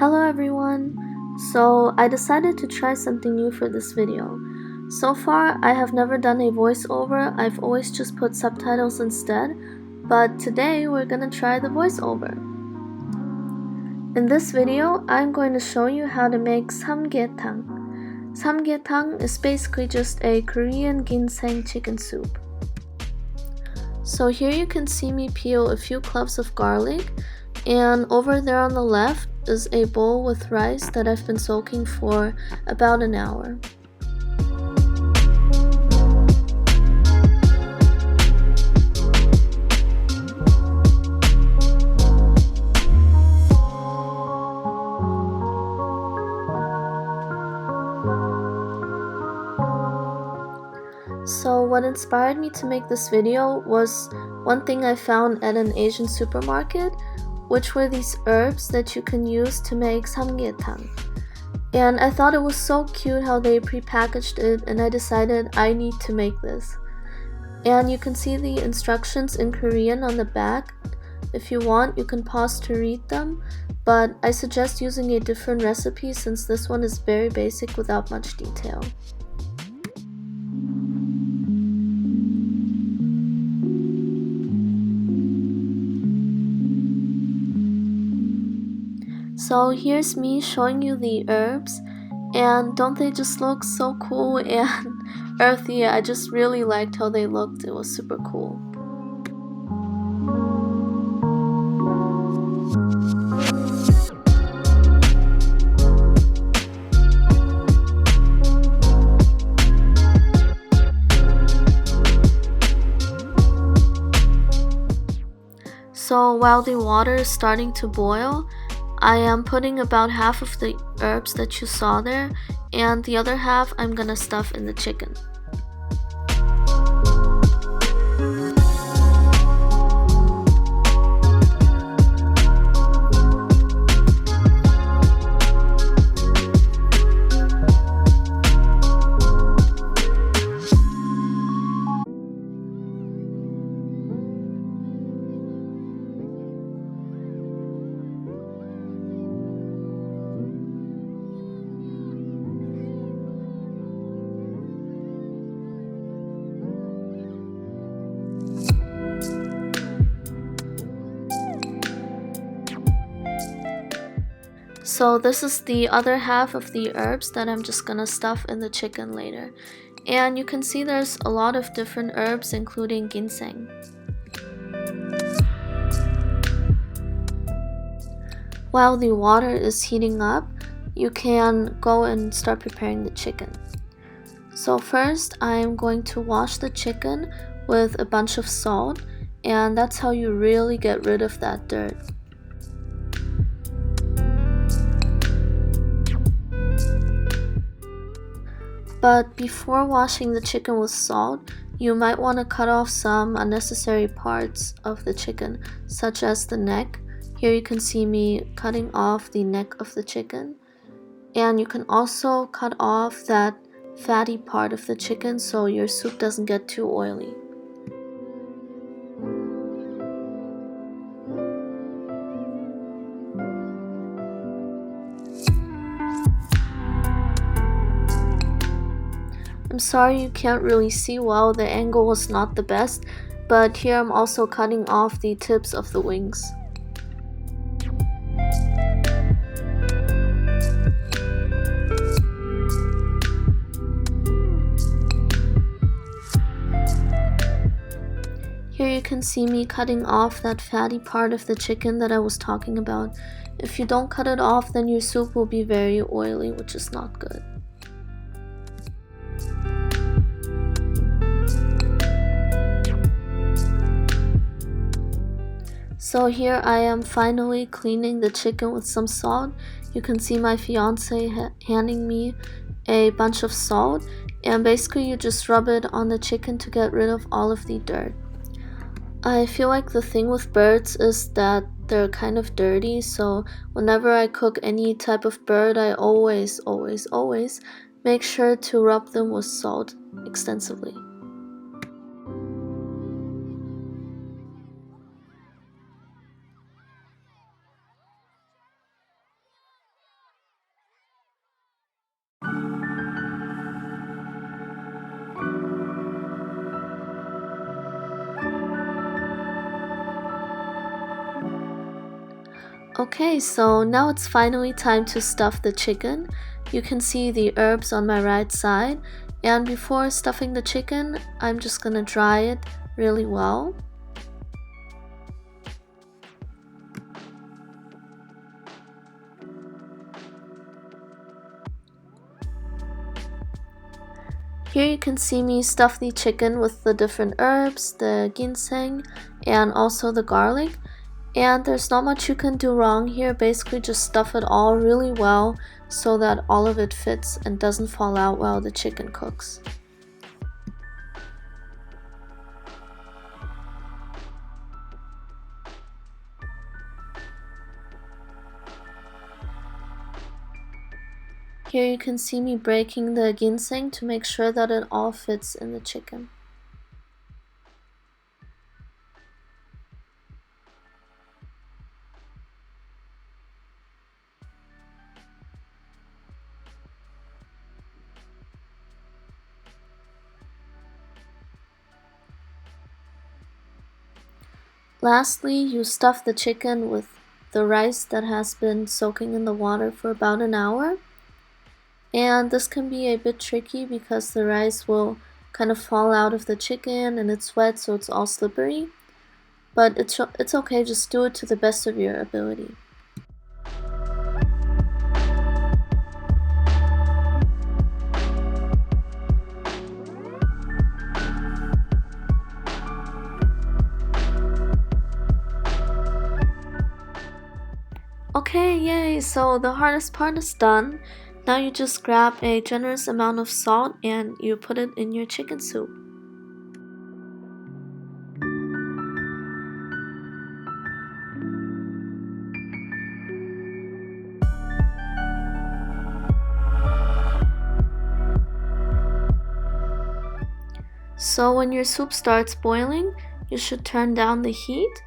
Hello everyone! So I decided to try something new for this video. So far I have never done a voiceover, I've always just put subtitles instead, but today we're gonna try the voiceover. In this video I'm going to show you how to make Samgyetang. Samgyetang is basically just a Korean ginseng chicken soup. So here you can see me peel a few cloves of garlic, and over there on the left is a bowl with rice that I've been soaking for about an hour. So what inspired me to make this video was one thing I found at an Asian supermarket, which were these herbs that you can use to make samgyetang. And I thought it was so cute how they prepackaged it, and I decided I need to make this. And you can see the instructions in Korean on the back. If you want, you can pause to read them, but I suggest using a different recipe since this one is very basic without much detail. So here's me showing you the herbs, and don't they just look so cool and earthy? I just really liked how they looked. It was super cool. So while the water is starting to boil, I am putting about half of the herbs that you saw there, and the other half I'm gonna stuff in the chicken. So this is the other half of the herbs that I'm just gonna stuff in the chicken later. And you can see there's a lot of different herbs including ginseng. While the water is heating up, you can go and start preparing the chicken. So first I'm going to wash the chicken with a bunch of salt, and that's how you really get rid of that dirt. But before washing the chicken with salt, you might want to cut off some unnecessary parts of the chicken, such as the neck. Here you can see me cutting off the neck of the chicken. And you can also cut off that fatty part of the chicken so your soup doesn't get too oily. I'm sorry you can't really see well, the angle was not the best, but here I'm also cutting off the tips of the wings. Here you can see me cutting off that fatty part of the chicken that I was talking about. If you don't cut it off, then your soup will be very oily, which is not good. So here I am finally cleaning the chicken with some salt. You can see my fiance handing me a bunch of salt, and basically you just rub it on the chicken to get rid of all of the dirt. I feel like the thing with birds is that they're kind of dirty, so whenever I cook any type of bird, I always make sure to rub them with salt extensively. Okay, so now it's finally time to stuff the chicken. You can see the herbs on my right side, and before stuffing the chicken, I'm just gonna dry it really well. Here you can see me stuff the chicken with the different herbs, the ginseng, and also the garlic. And there's not much you can do wrong here. Basically just stuff it all really well so that all of it fits and doesn't fall out while the chicken cooks. Here you can see me breaking the ginseng to make sure that it all fits in the chicken. Lastly, you stuff the chicken with the rice that has been soaking in the water for about an hour. And this can be a bit tricky because the rice will kind of fall out of the chicken and it's wet, so it's all slippery. But it's okay, just do it to the best of your ability. Okay, yay! So the hardest part is done. Now you just grab a generous amount of salt and you put it in your chicken soup. So when your soup starts boiling, you should turn down the heat.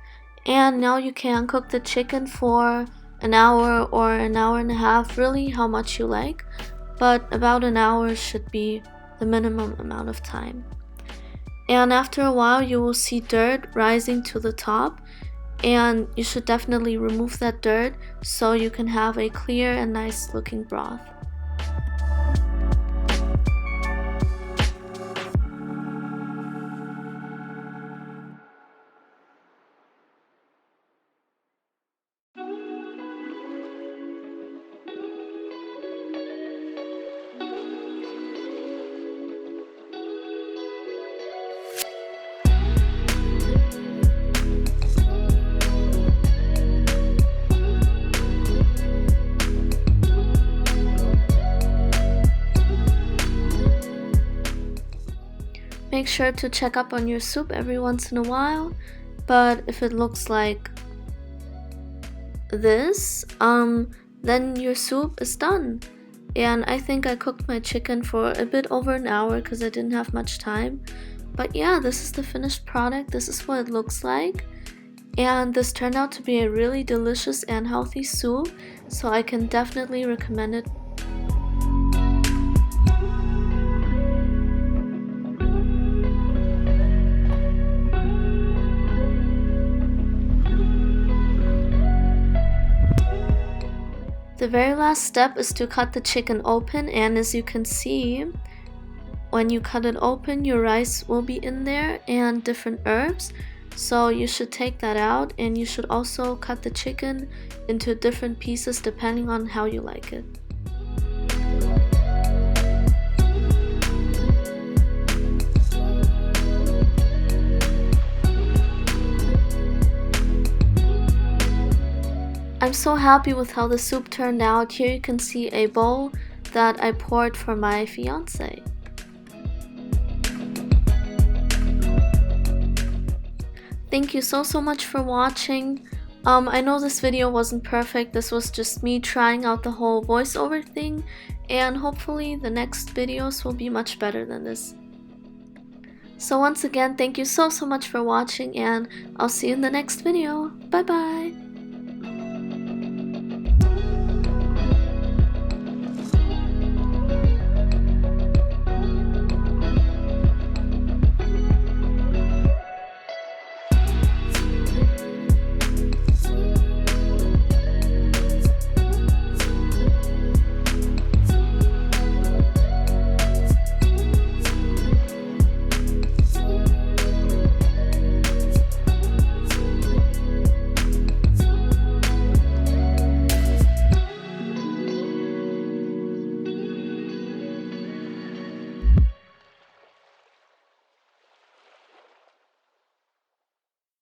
And now you can cook the chicken for an hour or an hour and a half, really how much you like. But about an hour should be the minimum amount of time. And after a while, you will see dirt rising to the top. And you should definitely remove that dirt so you can have a clear and nice looking broth. Make sure to check up on your soup every once in a while, but if it looks like this, then your soup is done. And I think I cooked my chicken for a bit over an hour because I didn't have much time. But yeah, this is the finished product. This is what it looks like. And this turned out to be a really delicious and healthy soup, so I can definitely recommend it. The very last step is to cut the chicken open, and as you can see, when you cut it open, your rice will be in there and different herbs. So you should take that out, and you should also cut the chicken into different pieces depending on how you like it. I'm so happy with how the soup turned out. Here you can see a bowl that I poured for my fiance. Thank you so much for watching. I know this video wasn't perfect. This was just me trying out the whole voiceover thing, and hopefully the next videos will be much better than this. So once again, thank you so much for watching, and I'll see you in the next video. Bye bye!